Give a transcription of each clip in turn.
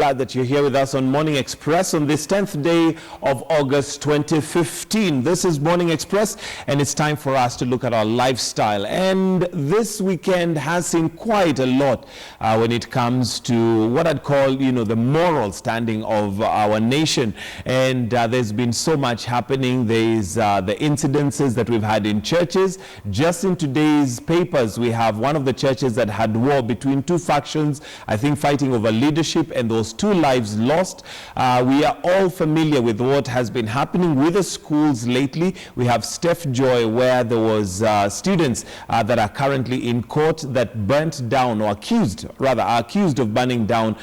glad that you're here with us on Morning Express on this 10th day of August 2015. This is Morning Express, and it's time for us to look at our lifestyle. And this weekend has seen quite a lot when it comes to what I'd call, the moral standing of our nation. And there's been so much happening. There's the incidences that we've had in churches. Just in today's papers, we have one of the churches that had war between two factions, I think fighting over leadership, and those 2 lives lost. We are all familiar with what has been happening with the schools lately. We have Steph Joy, where there was students that are currently in court that burnt down, or are accused of burning down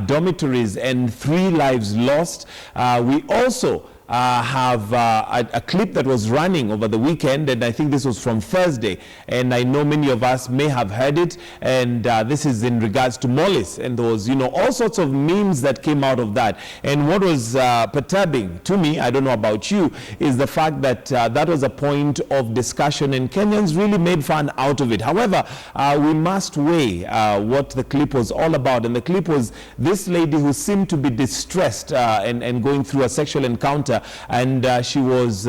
dormitories, and 3 lives lost. We also have a clip that was running over the weekend, and I think this was from Thursday, and I know many of us may have heard it, and this is in regards to Mollis, and there was, all sorts of memes that came out of that. And what was perturbing to me, I don't know about you, is the fact that that was a point of discussion, and Kenyans really made fun out of it. However, we must weigh what the clip was all about, and the clip was this lady who seemed to be distressed and going through a sexual encounter, and she was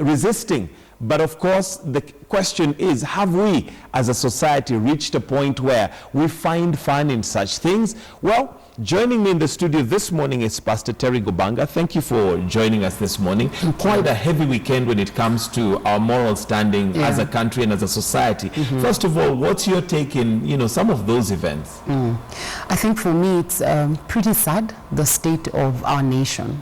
resisting. But of course, the question is, have we as a society reached a point where we find fun in such things? Well, joining me in the studio this morning is Pastor Terry Gobanga. Thank you for joining us this morning. Quite a heavy weekend when it comes to our moral standing as a country and as a society. First of all, what's your take in some of those events? I think for me it's pretty sad, the state of our nation,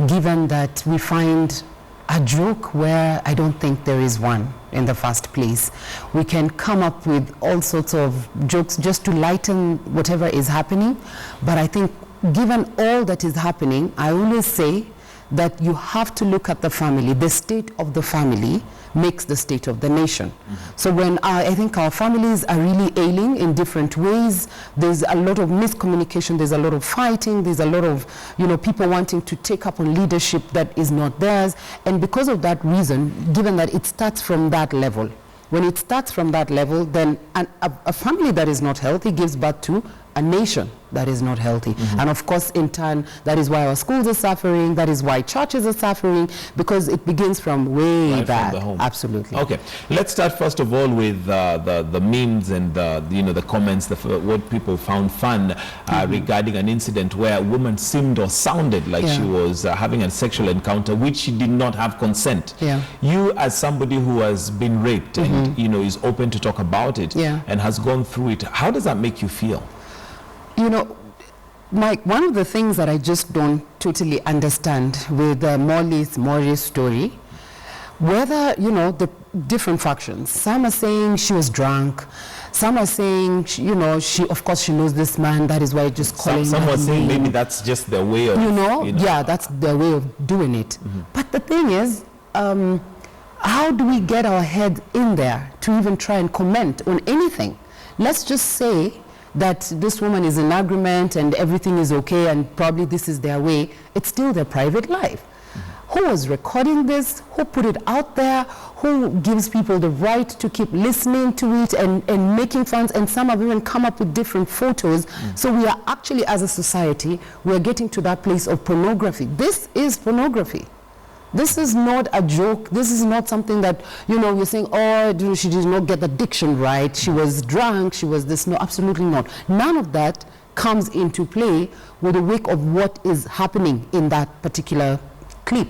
given that we find a joke where I don't think there is one in the first place. We can come up with all sorts of jokes just to lighten whatever is happening, but I think given all that is happening, I always say that you have to look at the family. The state of the family makes the state of the nation. So when I think our families are really ailing in different ways, there's a lot of miscommunication, there's a lot of fighting, there's a lot of people wanting to take up on leadership that is not theirs, and because of that reason, given that it starts from that level, when it starts from that level, then a family that is not healthy gives birth to a nation that is not healthy. And of course, in turn, that is why our schools are suffering, that is why churches are suffering, because it begins from way back. From the home. Absolutely. Okay, let's start first of all with the memes and the comments, what people found fun regarding an incident where a woman seemed or sounded like she was having a sexual encounter which she did not have consent. You, as somebody who has been raped and is open to talk about it and has gone through it, how does that make you feel? Mike, one of the things that I just don't totally understand with Molly's story, whether, the different factions, some are saying she was drunk, some are saying, she of course she knows this man, that is why just calling some are saying maybe that's just their way of, yeah, that's their way of doing it. But the thing is, how do we get our head in there to even try and comment on anything? Let's just say that this woman is in agreement and everything is okay and probably this is their way. It's still their private life. Who was recording this? Who put it out there? Who gives people the right to keep listening to it and making fun? And some have even come up with different photos. So we are actually, as a society, we are getting to that place of pornography. This is pornography. This is not a joke. This is not something that, you're saying, oh, she did not get the diction right. She was drunk. She was this. No, absolutely not. None of that comes into play with the wake of what is happening in that particular clip.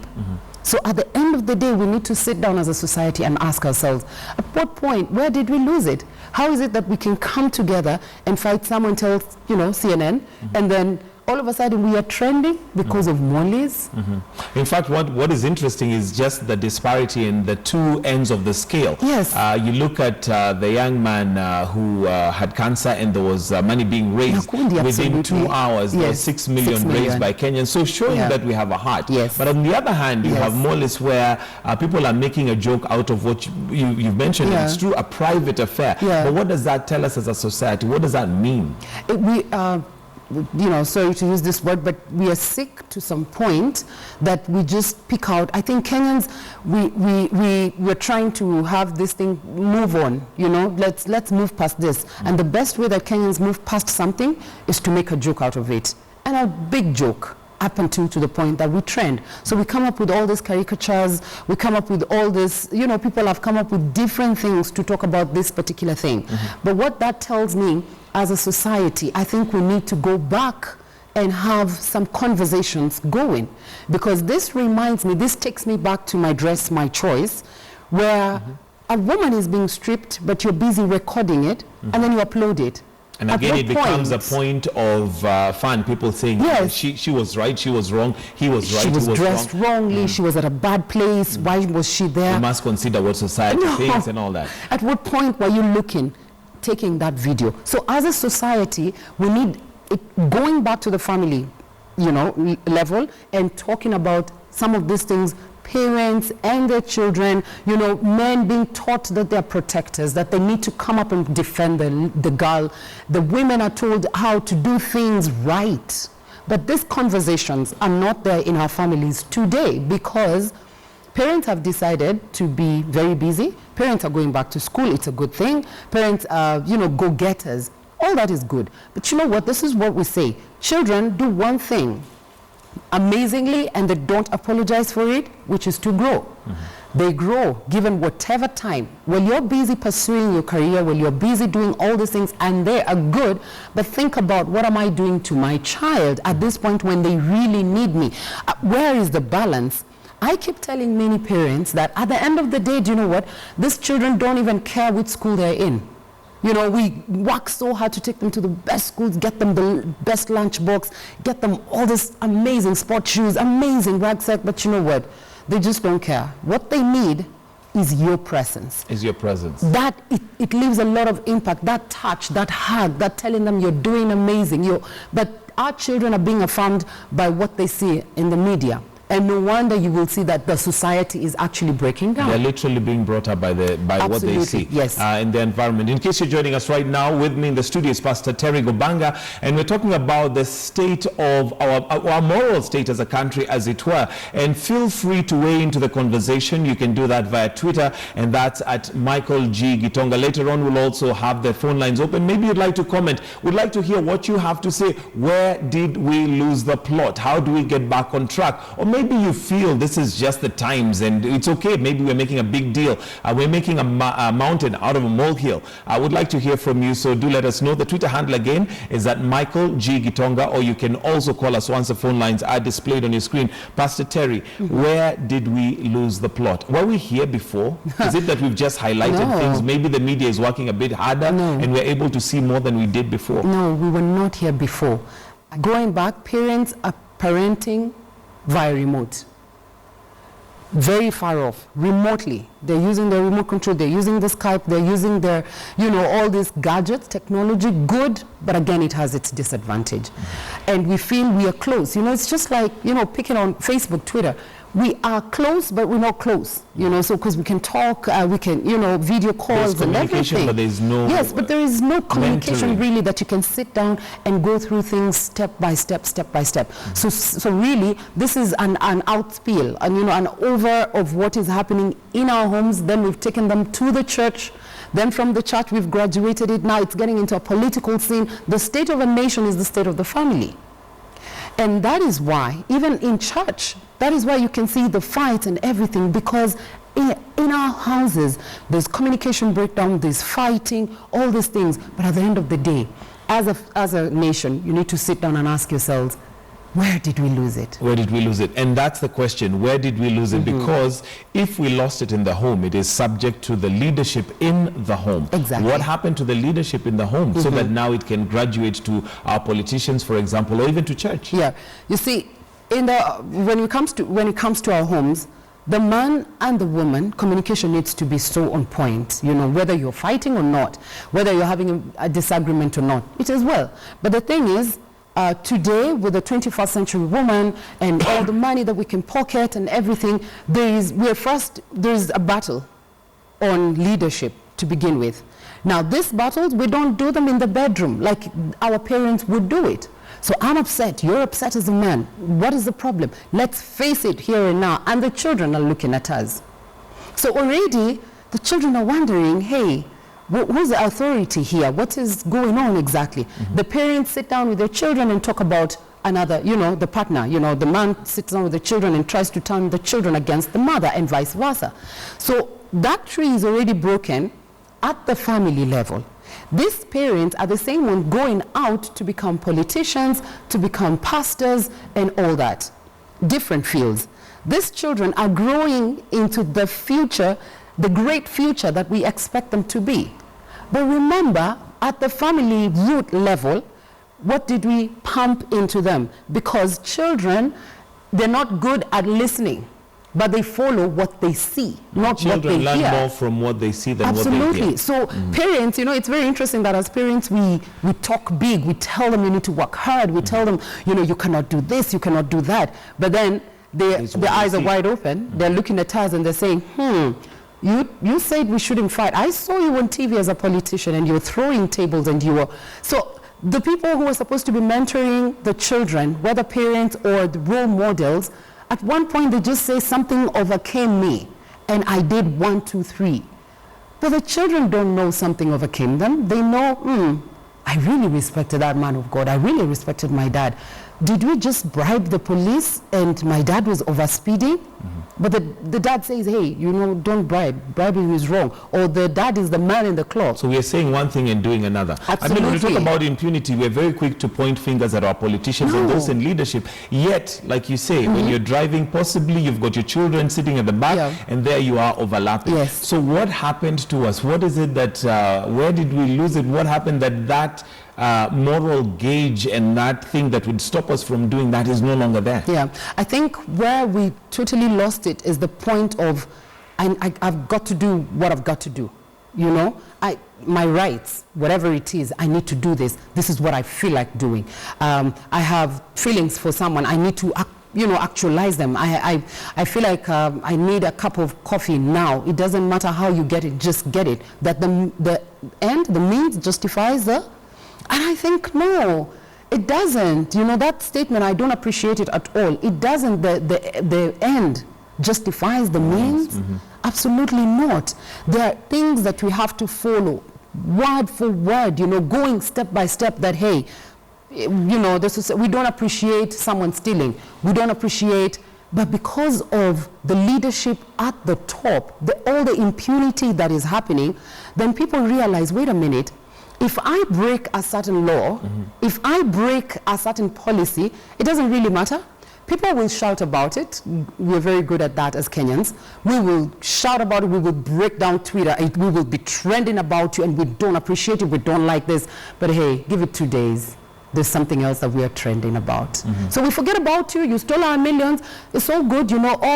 So at the end of the day, we need to sit down as a society and ask ourselves, at what point, where did we lose it? How is it that we can come together and fight? Someone tells, CNN, and then all of a sudden we are trending because of Molly's. In fact, what is interesting is just the disparity in the two ends of the scale. Yes. You look at the young man who had cancer, and there was money being raised. Within 2 hours, there was 6 million raised by Kenyans. So showing that we have a heart. Yes. But on the other hand, you have Molly's, where people are making a joke out of what you've mentioned. It's true, a private affair. But what does that tell us as a society? What does that mean? Sorry to use this word, but we are sick to some point that we just pick out. I think Kenyans, we're trying to have this thing move on, let's move past this. And the best way that Kenyans move past something is to make a joke out of it. and a big joke up until to the point that we trend. So we come up with all these caricatures, we come up with all this, people have come up with different things to talk about this particular thing. But what that tells me, as a society, I think we need to go back and have some conversations going. Because this takes me back to my dress, my choice, where a woman is being stripped, but you're busy recording it, and then you upload it. And again, it becomes a point of fun. People saying, yes, she was right, she was wrong, he was right, she was he was dressed wrongly, she was at a bad place, why was she there? We must consider what society thinks and all that. At what point were you taking that video? So as a society, we need it going back to the family, level and talking about some of these things. Parents and their children, men being taught that they're protectors, that they need to come up and defend the girl. The women are told how to do things right. But these conversations are not there in our families today because parents have decided to be very busy. Parents are going back to school. It's a good thing. Parents are, go-getters. All that is good. But you know what? This is what we say. Children do one thing amazingly, and they don't apologize for it, which is to grow. They grow given whatever time. When you're busy pursuing your career, when you're busy doing all these things, and they are good, but think about, what am I doing to my child at this point when they really need me? Where is the balance? I keep telling many parents that at the end of the day, do you know what? These children don't even care which school they're in. We work so hard to take them to the best schools, get them the best lunchbox, get them all these amazing sport shoes, amazing rucksack, but you know what? They just don't care. What they need is your presence. Is your presence. That, it leaves a lot of impact. That touch, that hug, that telling them you're doing amazing. But our children are being affirmed by what they see in the media. And no wonder you will see that the society is actually breaking down. They're literally being brought up by what they see in the environment. In case you're joining us right now, with me in the studio is Pastor Terry Gobanga, and we're talking about the state of our moral state as a country, as it were. And feel free to weigh into the conversation. You can do that via Twitter, and that's at Michael G. Gitonga. Later on, we'll also have the phone lines open. Maybe you'd like to comment. We'd like to hear what you have to say. Where did we lose the plot? How do we get back on track? Or maybe you feel this is just the times and it's okay. Maybe we're making a big deal. We're making a mountain out of a molehill. I would like to hear from you, so do let us know. The Twitter handle again is at Michael G. Gitonga, or you can also call us once the phone lines are displayed on your screen. Pastor Terry, where did we lose the plot? Were we here before? Is it that we've just highlighted things? Maybe the media is working a bit harder and we're able to see more than we did before. No, we were not here before. Going back, parents are parenting via remote, very far off, remotely. They're using their remote control, they're using the Skype, they're using their, all these gadgets, technology, good, but again, it has its disadvantage. And we feel we are close. It's just like, picking on Facebook, Twitter. We are close, but we're not close, so because we can talk, we can, video calls and everything. But there's no... Yes, but there is no communication really that you can sit down and go through things step by step, step by step. So really, this is an outspiel, and an over of what is happening in our homes. Then we've taken them to the church. Then from the church, we've graduated it. Now it's getting into a political scene. The state of a nation is the state of the family. And that is why, even in church, that is why you can see the fight and everything, because in our houses, there's communication breakdown, there's fighting, all these things. But at the end of the day, as a nation, you need to sit down and ask yourselves, where did we lose it? Where did we lose it? And that's the question. Where did we lose it? Because if we lost it in the home, it is subject to the leadership in the home. Exactly. What happened to the leadership in the home so that now it can graduate to our politicians, for example, or even to church? Yeah. You see, when it comes to our homes, the man and the woman, communication needs to be so on point, whether you're fighting or not, whether you're having a disagreement or not, it is well. But the thing is, today, with the 21st century woman and all the money that we can pocket and everything, there's a battle on leadership to begin with. Now, these battles, we don't do them in the bedroom like our parents would do it. So I'm upset, you're upset as a man. What is the problem? Let's face it here and now. And the children are looking at us. So already, the children are wondering, hey, who's the authority here? What is going on exactly? The parents sit down with their children and talk about another, the partner. The man sits down with the children and tries to turn the children against the mother and vice versa. So that tree is already broken at the family level. These parents are the same ones going out to become politicians, to become pastors, and all that. Different fields. These children are growing into the future, the great future that we expect them to be. But remember, at the family root level, what did we pump into them? Because children, they're not good at listening, but they follow what they see, not what they hear. Children learn more from what they see than what they hear. Absolutely. So parents, it's very interesting that as parents, we talk big. We tell them you need to work hard. We tell them, you cannot do this, you cannot do that. But then their eyes are wide open. They're looking at us and they're saying, you said we shouldn't fight. I saw you on TV as a politician and you were throwing tables and you were... So the people who are supposed to be mentoring the children, whether parents or the role models, at one point they just say something overcame me and I did 1, 2, 3. But the children don't know something overcame them. They know, I really respected that man of God. I really respected my dad. Did we just bribe the police and my dad was overspeeding? But the dad says, hey, don't bribe. Bribing is wrong. Or the dad is the man in the cloth. So we are saying one thing and doing another. Absolutely. When we talk about impunity, we're very quick to point fingers at our politicians and those in leadership. Yet, like you say, when you're driving, possibly you've got your children sitting at the back and there you are overlapping. Yes. So what happened to us? What is it that, where did we lose it? What happened that moral gauge and that thing that would stop us from doing that is no longer there? Yeah, I think where we totally lost it is the point of I've got to do what I've got to do. My rights, whatever it is, I need to do this. This is what I feel like doing. I have feelings for someone. I need to actualize them. I feel like I need a cup of coffee now. It doesn't matter how you get it, just get it. That the end, the means justifies the... And I think, no, it doesn't. That statement, I don't appreciate it at all. It doesn't. The end justifies the means? Absolutely not. There are things that we have to follow, word for word, going step by step that, hey, we don't appreciate someone stealing. We don't appreciate... But because of the leadership at the top, all the impunity that is happening, then people realize, wait a minute, if I break a certain law, if I break a certain policy, it doesn't really matter. People will shout about it. We're very good at that as Kenyans. We will shout about it. We will break down Twitter. We will be trending about you, and we don't appreciate it. We don't like this. But hey, give it 2 days. There's something else that we are trending about. So we forget about you. You stole our millions. It's all good,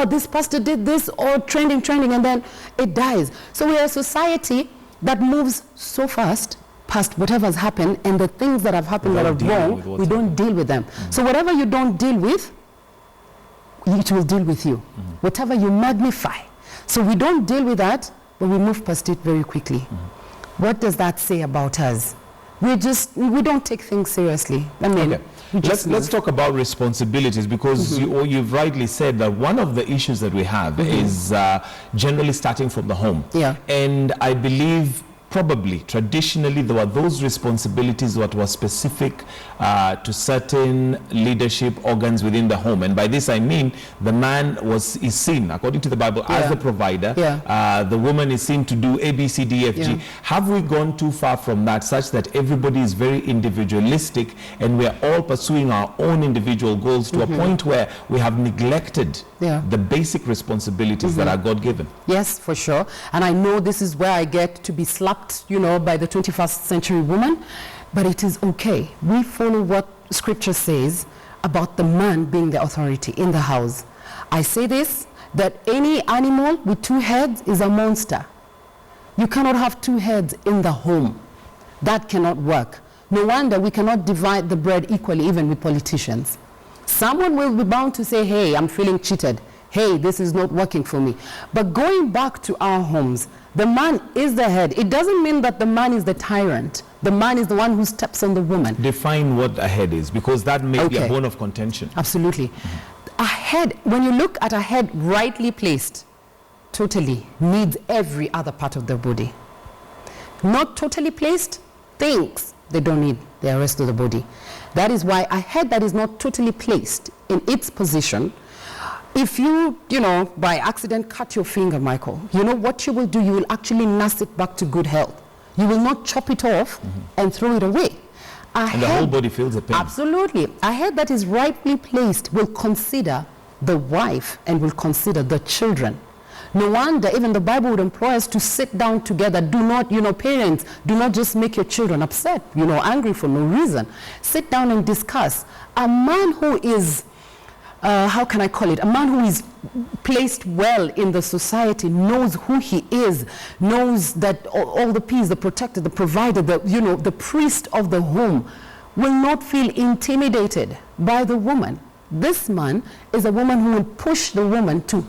this pastor did this, or trending, and then it dies. So we are a society that moves so fast past whatever has happened, and the things that have happened that are wrong, we don't deal with them. So whatever you don't deal with, it will deal with you. Whatever you magnify. So we don't deal with that, but we move past it very quickly. What does that say about us? We don't take things seriously. Let's talk about responsibilities, because you've rightly said that one of the issues that we have is generally starting from the home. And I believe probably traditionally there were those responsibilities that were specific to certain leadership organs within the home, and by this I mean the man is seen, according to the Bible, as the provider. The woman is seen to do A, B, C, D, F, G. Have we gone too far from that, such that everybody is very individualistic and we are all pursuing our own individual goals to a point where we have neglected the basic responsibilities that are God-given? Yes, for sure. And I know this is where I get to be slapped, by the 21st century woman, but it is okay. We follow what Scripture says about the man being the authority in the house. I say this, that any animal with 2 heads is a monster. You cannot have 2 heads in the home. That cannot work. No wonder we cannot divide the bread equally, even with politicians. Someone will be bound to say, hey, I'm feeling cheated. Hey, this is not working for me. But going back to our homes, the man is the head. It doesn't mean that the man is the tyrant. The man is the one who steps on the woman. Define what a head is, because that may be a bone of contention. Absolutely. A head, when you look at a head rightly placed, totally needs every other part of the body. Not totally placed, things they don't need the rest of the body. That is why a head that is not totally placed in its position, if you know, by accident cut your finger, Michael, you know what you will do? You will actually nurse it back to good health. You will not chop it off and throw it away. And the whole body feels the pain. Absolutely. A head that is rightly placed will consider the wife and will consider the children. No wonder even the Bible would employ us to sit down together. Do not, parents, do not just make your children upset, angry for no reason. Sit down and discuss. A man who is, how can I call it? A man who is placed well in the society, knows who he is, knows that all the peace, the protector, the provider, the priest of the home, will not feel intimidated by the woman. This man is a woman who will push the woman to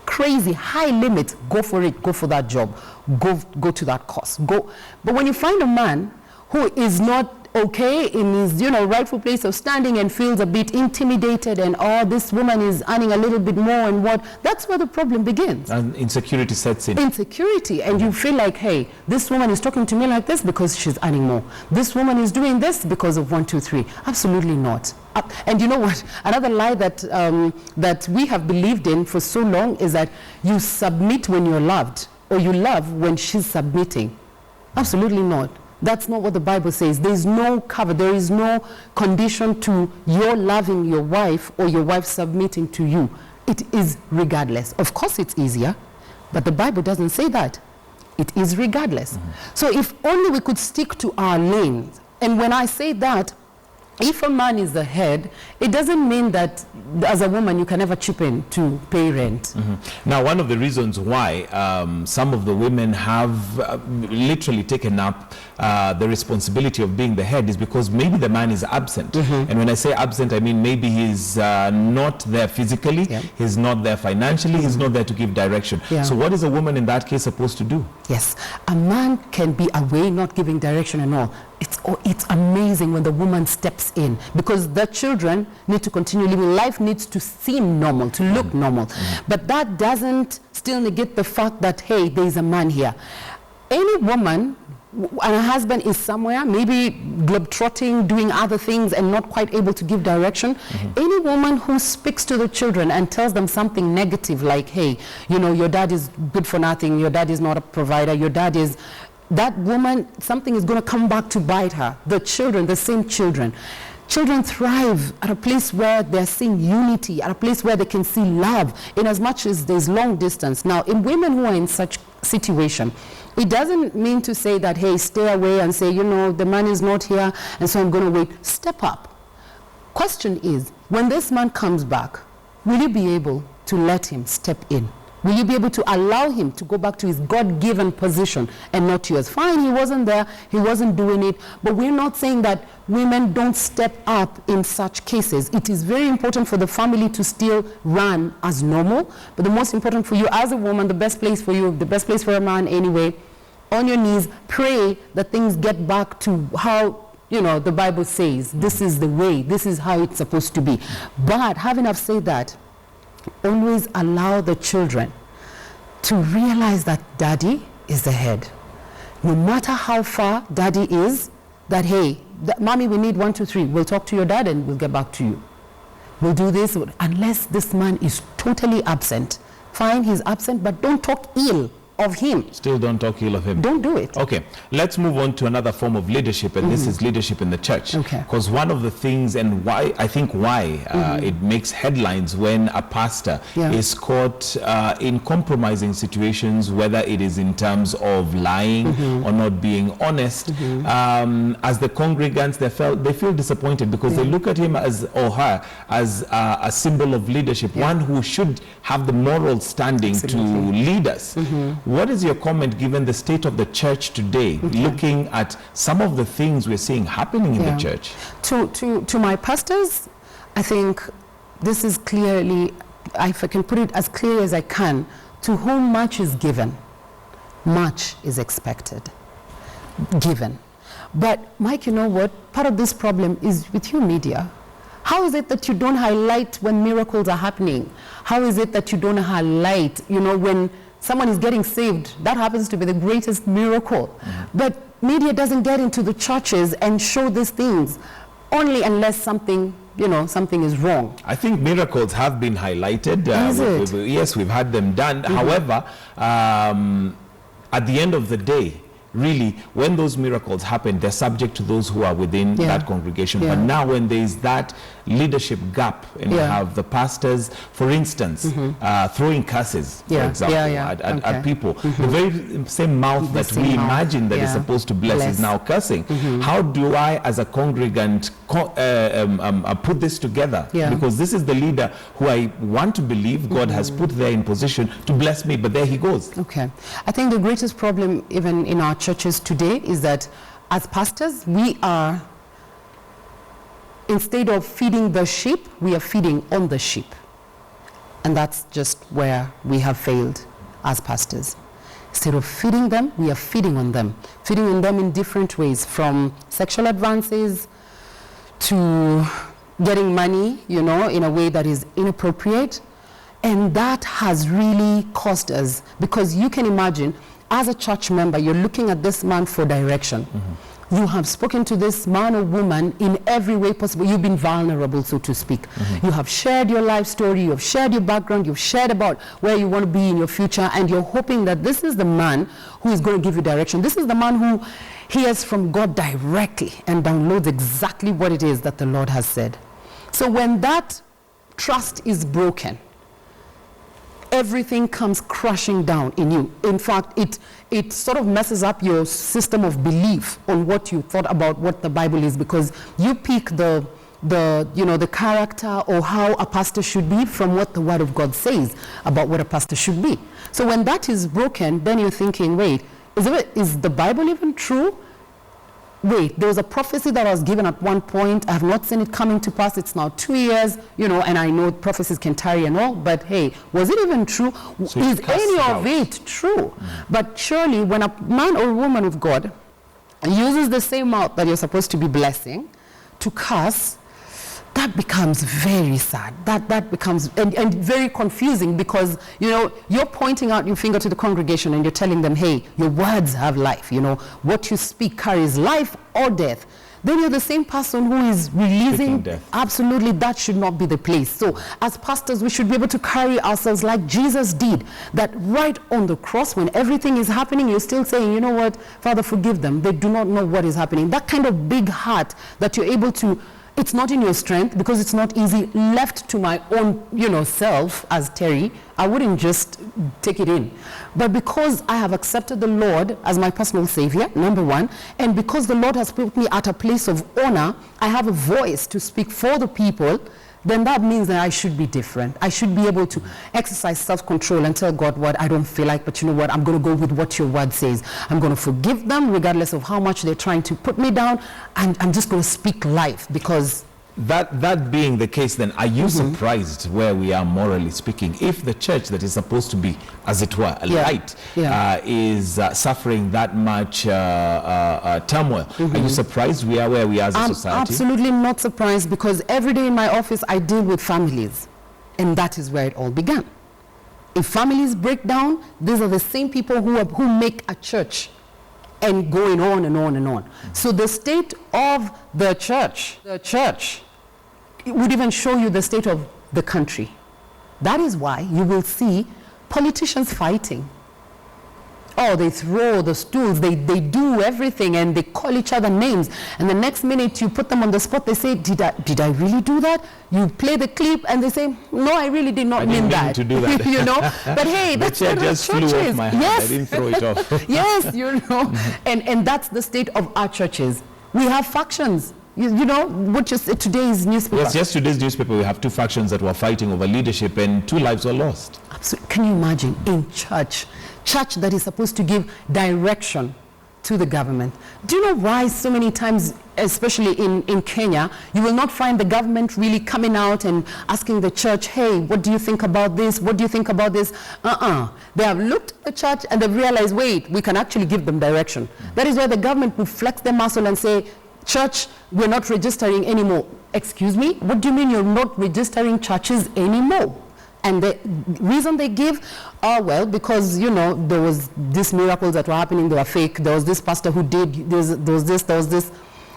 crazy high limits. Go for it, go for that job, go to that course, go. But when you find a man who is not okay in his rightful place of standing and feels a bit intimidated and this woman is earning a little bit more and that's where the problem begins. And insecurity sets in. Insecurity, and you feel like, hey, this woman is talking to me like this because she's earning more. This woman is doing this because of 1, 2, 3. Absolutely not. And you know what? Another lie that that we have believed in for so long is that you submit when you're loved, or you love when she's submitting. Absolutely not. That's not what the Bible says. There is no cover. There is no condition to your loving your wife or your wife submitting to you. It is regardless. Of course it's easier, but the Bible doesn't say that. It is regardless. So if only we could stick to our lanes. And when I say that, if a man is the head, it doesn't mean that as a woman you can never chip in to pay rent. Now, one of the reasons why some of the women have literally taken up the responsibility of being the head is because maybe the man is absent. And when I say absent, I mean maybe he's not there physically, he's not there financially, he's not there to give direction. So what is a woman in that case supposed to do? Yes, a man can be away, not giving direction and all. It's amazing when the woman steps in, because the children need to continue living. Life needs to seem normal, to look normal. But that doesn't still negate the fact that, hey, there's a man here. Any woman and her husband is somewhere, maybe globetrotting, doing other things and not quite able to give direction. Any woman who speaks to the children and tells them something negative like, hey, your dad is good for nothing, your dad is not a provider, your dad is... That woman, something is going to come back to bite her. The children, the same children. Children thrive at a place where they're seeing unity, at a place where they can see love, in as much as there's long distance. Now, in women who are in such situation, it doesn't mean to say that, hey, stay away and say, the man is not here, and so I'm going to wait. Step up. Question is, when this man comes back, will you be able to let him step in? Will you be able to allow him to go back to his God-given position and not yours? Fine, he wasn't there, he wasn't doing it, but we're not saying that women don't step up in such cases. It is very important for the family to still run as normal, but the most important for you as a woman, the best place for you, the best place for a man anyway, on your knees, pray that things get back to how the Bible says, this is the way, this is how it's supposed to be. But having said that, always allow the children to realize that daddy is the head. No matter how far daddy is, that, hey, mommy, we need 1, 2, 3. We'll talk to your dad and we'll get back to you. We'll do this, unless this man is totally absent. Fine, he's absent, but don't talk ill of him. Still don't talk ill of him. Don't do it. Okay, let's move on to another form of leadership, and this is leadership in the church. Okay. Because one of the things, and why it makes headlines when a pastor is caught in compromising situations, whether it is in terms of lying or not being honest, as the congregants, they feel disappointed because they look at him or her as a symbol of leadership, one who should have the moral standing to lead us. What is your comment given the state of the church today, looking at some of the things we're seeing happening in the church? To my pastors, I think this is clearly, if I can put it as clear as I can, to whom much is given, much is expected. Given. But Mike, you know what? Part of this problem is with you media. How is it that you don't highlight when miracles are happening? How is it that you don't highlight, when someone is getting saved? That happens to be the greatest miracle. But media doesn't get into the churches and show these things. only unless something is wrong. I think miracles have been highlighted. Is it? Yes, we've had them done. However, at the end of the day, really, when those miracles happen, they're subject to those who are within that congregation. But now when there is that leadership gap, and you have the pastors, for instance, throwing curses, for example, at people, the very same mouth that we imagine that is supposed to bless is now cursing. How do I, as a congregant, put this together? Because this is the leader who I want to believe God has put there in position to bless me, but there he goes. Okay. I think the greatest problem even in our churches today is that as pastors, we are, instead of feeding the sheep, we are feeding on the sheep. And that's just where we have failed as pastors. Instead of feeding them, we are feeding on them. Feeding on them in different ways, from sexual advances to getting money, in a way that is inappropriate. And that has really cost us, because you can imagine, as a church member, you're looking at this man for direction. You have spoken to this man or woman in every way possible. You've been vulnerable, so to speak. You have shared your life story, you have shared your background, you've shared about where you want to be in your future, and you're hoping that this is the man who is going to give you direction. This is the man who hears from God directly and downloads exactly what it is that the Lord has said. So when that trust is broken, everything comes crashing down in you. In fact, it sort of messes up your system of belief on what you thought about what the Bible is, because you pick the character or how a pastor should be from what the Word of God says about what a pastor should be. So when that is broken, then you're thinking, wait, is the Bible even true? Wait, there was a prophecy that was given at one point. I have not seen it coming to pass. It's now 2 years, and I know prophecies can tarry and all, but hey, was it even true? So is any of it true? But surely when a man or woman of God uses the same mouth that you're supposed to be blessing to curse, that becomes very sad. That becomes and very confusing, because you're pointing out your finger to the congregation and you're telling them, hey, your words have life. What you speak carries life or death. Then you're the same person who is releasing death. Absolutely, that should not be the place. So as pastors, we should be able to carry ourselves like Jesus did, that right on the cross, when everything is happening, you're still saying, you know what, Father, forgive them. They do not know what is happening. That kind of big heart that you're able to, it's not in your strength, because it's not easy. Left to my own, self as Terry, I wouldn't just take it in. But because I have accepted the Lord as my personal Savior, number one, and because the Lord has put me at a place of honor, I have a voice to speak for the people, then that means that I should be different. I should be able to exercise self-control and tell God what I don't feel like, but you know what, I'm going to go with what your word says. I'm going to forgive them regardless of how much they're trying to put me down, and I'm just going to speak life, because... That being the case, then, are you surprised where we are morally speaking? If the church that is supposed to be, as it were, a light, is suffering that much turmoil, are you surprised we are where we are as a society? Absolutely not surprised, because every day in my office I deal with families, and that is where it all began. If families break down, these are the same people who make a church, and going on and on and on. So the state of the church, it would even show you the state of the country. That is why you will see politicians fighting. Oh, they throw the stools, they do everything, and they call each other names. And the next minute you put them on the spot, they say, did I really do that? You play the clip and they say, no, I really did not mean that. To do that. But hey, that's what just flew off my hand. I didn't throw it off. Yes, and that's the state of our churches. We have factions. What just today's newspaper. Yes, just today's newspaper, we have two factions that were fighting over leadership, and 2 lives were lost. Absolutely. Can you imagine, in church that is supposed to give direction to the government? Do you know why so many times, especially in Kenya, you will not find the government really coming out and asking the church, hey, what do you think about this? What do you think about this? They have looked at the church and they've realized, wait, we can actually give them direction. That is why the government will flex their muscle and say, church, we're not registering anymore. Excuse me? What do you mean you're not registering churches anymore? And the reason they give, because, there was these miracles that were happening, they were fake. There was this pastor who did, there was this.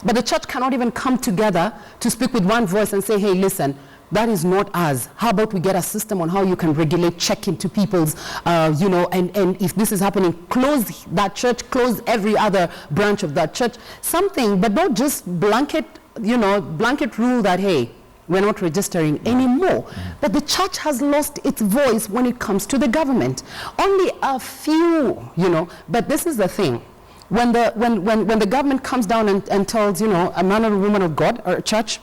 But the church cannot even come together to speak with one voice and say, hey, listen, that is not us. How about we get a system on how you can regulate, check into people's, and if this is happening, close that church, close every other branch of that church. Something, but not just blanket rule that, hey, we're not registering anymore. But the church has lost its voice when it comes to the government. Only a few, but this is the thing. When the government comes down and tells, a man or a woman of God or a church,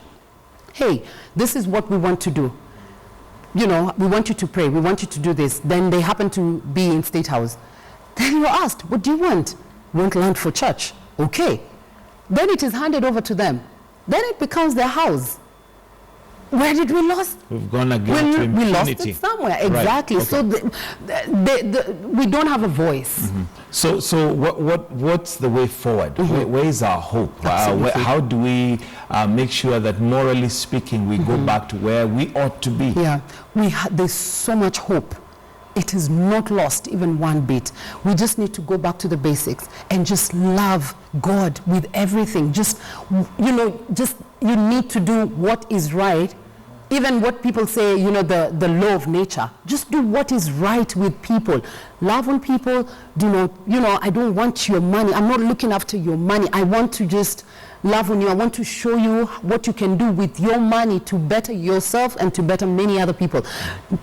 hey, this is what we want to do. We want you to pray. We want you to do this. Then they happen to be in State House. Then you're asked, what do you want? We want land for church. Okay. Then it is handed over to them. Then it becomes their house. Where did we lose? We've gone again to impunity. We lost it somewhere, exactly. Right. Okay. So we don't have a voice. So what's the way forward? Where is our hope? How do we make sure that morally speaking we go back to where we ought to be? Yeah, there's so much hope. It is not lost even one bit. We just need to go back to the basics and just love God with everything. You need to do what is right. Even what people say, the law of nature. Just do what is right with people. Love on people. I don't want your money. I'm not looking after your money. I want to just love on you. I want to show you what you can do with your money to better yourself and to better many other people.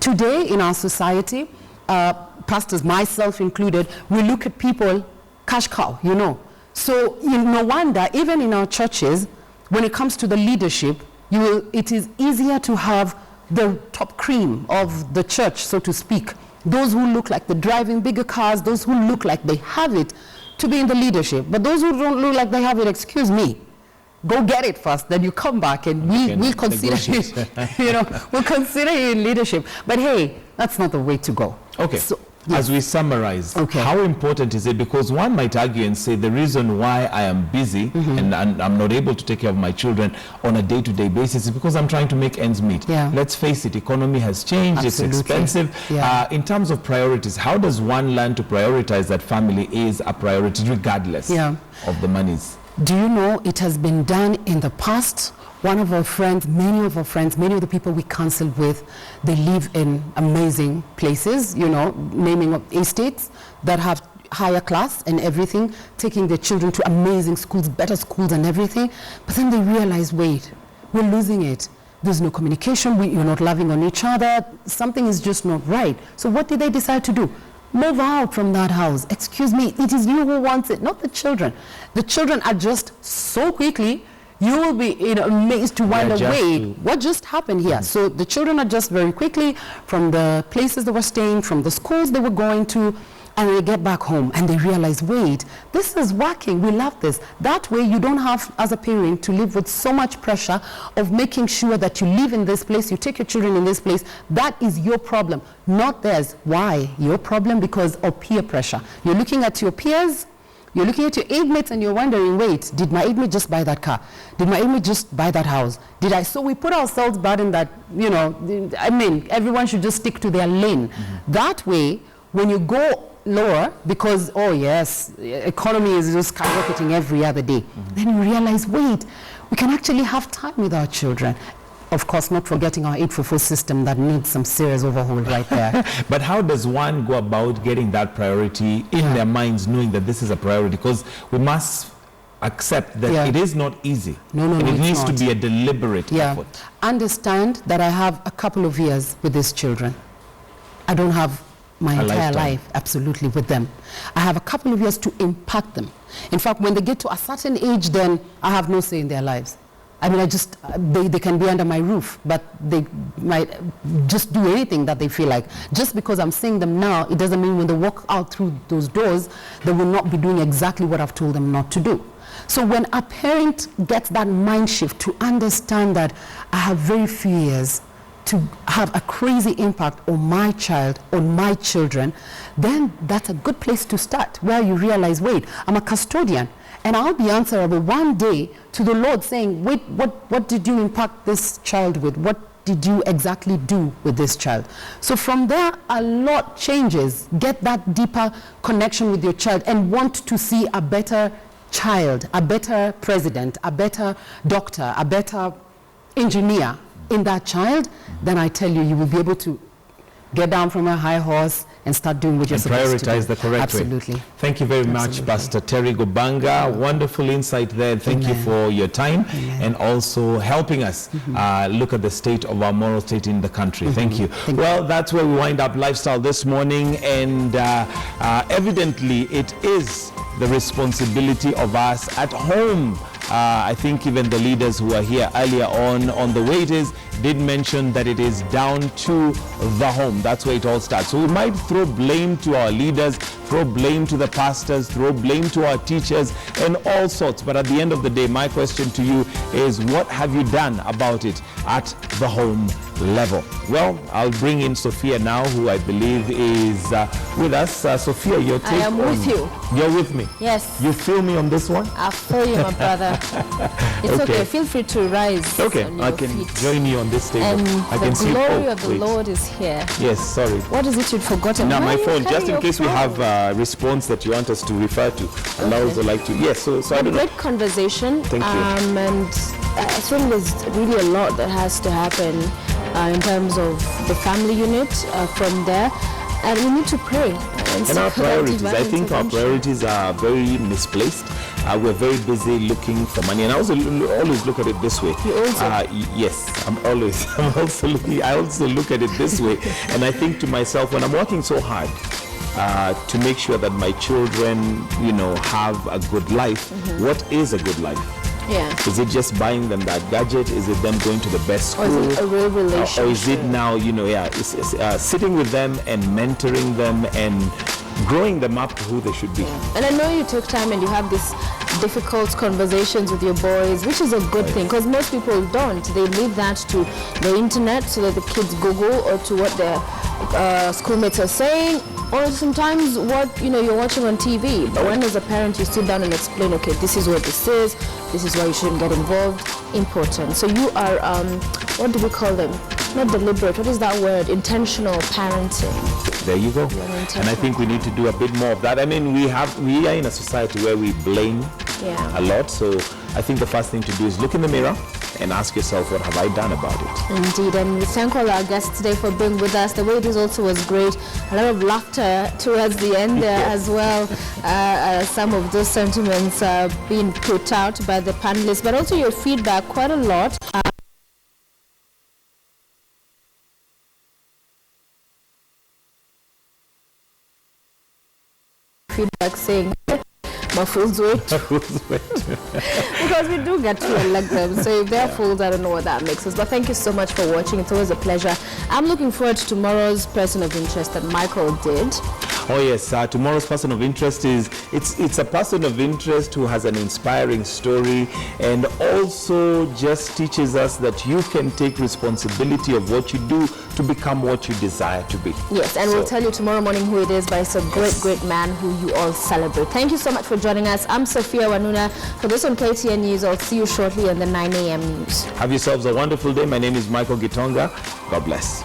Today in our society, pastors, myself included, we look at people, cash cow, So no wonder, even in our churches, when it comes to the leadership, it is easier to have the top cream of the church, so to speak. Those who look like they're driving bigger cars, those who look like they have it, to be in the leadership. But those who don't look like they have it, excuse me, go get it first, then you come back and we'll consider you, we'll consider you in leadership. But hey, that's not the way to go. Okay. So, as we summarize, okay, how important is it? Because one might argue and say the reason why I am busy and I'm not able to take care of my children on a day-to-day basis is because I'm trying to make ends meet. Yeah. Let's face it, economy has changed. Absolutely. It's expensive. Yeah. In terms of priorities, how does one learn to prioritize that family is a priority regardless of the monies? Do you know it has been done in the past? One of our friends, many of the people we counseled with, they live in amazing places, naming of estates that have higher class and everything, taking their children to amazing schools, better schools and everything. But then they realize, wait, we're losing it. There's no communication, you're not loving on each other, something is just not right. So what did they decide to do? Move out from that house. Excuse me, it is you who wants it, not the children. The children adjust so quickly, you will be amazed to wonder, wait, what just happened here? So the children adjust very quickly from the places they were staying, from the schools they were going to, and they get back home and they realize, wait, this is working, we love this. That way you don't have, as a parent, to live with so much pressure of making sure that you live in this place, you take your children in this place. That is your problem, not theirs. Why? Your problem because of peer pressure. You're looking at your peers, you're looking at your aid mates and you're wondering, wait, did my aid mate just buy that car? Did my aid mate just buy that house? So we put ourselves burden that, everyone should just stick to their lane. That way, when you go lower, because, oh yes, economy is just skyrocketing every other day, then you realize, wait, we can actually have time with our children. Of course, not forgetting our 844 system that needs some serious overhaul right there. But how does one go about getting that priority in their minds, knowing that this is a priority? Because we must accept that it is not easy. No, and it needs not. to be a deliberate effort. Understand that I have a couple of years with these children. I don't have my entire life absolutely with them. I have a couple of years to impact them. In fact, when they get to a certain age, then I have no say in their lives. I mean, they can be under my roof, but they might just do anything that they feel like. Just because I'm seeing them now, it doesn't mean when they walk out through those doors, they will not be doing exactly what I've told them not to do. So when a parent gets that mind shift to understand that I have very few years to have a crazy impact on my child, on my children, then that's a good place to start, where you realize, wait, I'm a custodian. And I'll be answerable one day to the Lord saying, wait, what did you impact this child with? What did you exactly do with this child? So from there, a lot changes. Get that deeper connection with your child and want to see a better child, a better president, a better doctor, a better engineer in that child, then I tell you, you will be able to get down from a high horse and start doing what you're supposed to do. Prioritize the correct way. Absolutely. Thank you very much, Pastor Terry Gobanga. Wonderful insight there. Thank you for your time and also helping us look at the state of our moral state in the country. Thank you. Well, that's where we wind up Lifestyle this morning, and evidently it is the responsibility of us at home. I think even the leaders who are here earlier on the way it is, did mention that it is down to the home. That's where it all starts. So we might throw blame to our leaders, throw blame to the pastors, throw blame to our teachers, and all sorts. But at the end of the day, my question to you is, what have you done about it at the home level? Well, I'll bring in Sophia now, who I believe is with us. Sophia, your take. I am with you. You're with me? Yes. You feel me on this one? I feel you, my brother. It's okay. Feel free to rise. Okay, on your I can feet. join you on this table. And I can the glory of the wait. Lord is here. Yes, sorry. What is it you've forgotten? Now, my Why are you phone, just carrying in case we your have phone? a response that you want us to refer to, and I also like to. Yes, so I don't know. Great conversation. Thank you. And I think there's really a lot that has to happen in terms of the family unit from there. And we need to pray. And our priorities, I think our priorities are very misplaced. We're very busy looking for money, and I also always look at it this way. You also? Yes, I also look at it this way, and I think to myself, when I'm working so hard to make sure that my children, have a good life, what is a good life? Yeah. Is it just buying them that gadget? Is it them going to the best school? Or is it a real relationship? Or is it now, sitting with them and mentoring them and growing them up to who they should be? Yeah. And I know you took time and you have these difficult conversations with your boys, which is a good thing, because most people don't. They leave that to the internet so that the kids Google, or to what their schoolmates are saying, or sometimes what you're watching on TV. But when as a parent you sit down and explain, okay, this is what this is why you shouldn't get involved. Important. So you are what do we call them? Not deliberate. What is that word? Intentional parenting. There you go. And I think we need to do a bit more of that. I mean, we are in a society where we blame a lot. So I think the first thing to do is look in the mirror and ask yourself, what have I done about it? Indeed, and we thank all our guests today for being with us. The way it is also was great. A lot of laughter towards the end there as well. Some of those sentiments being put out by the panelists, but also your feedback, quite a lot. Feedback saying, my fool's wait. Because we do get to elect them. So if they're fools, I don't know what that makes us. But thank you so much for watching. It's always a pleasure. I'm looking forward to tomorrow's person of interest that Michael did. Oh yes, tomorrow's person of interest it's a person of interest who has an inspiring story, and also just teaches us that you can take responsibility of what you do to become what you desire to be. Yes, and we'll tell you tomorrow morning who it is, but it's a great man who you all celebrate. Thank you so much for joining us. I'm Sophia Wanuna. For this on KTN News, I'll see you shortly on the 9 a.m. news. Have yourselves a wonderful day. My name is Michael Gitonga. God bless.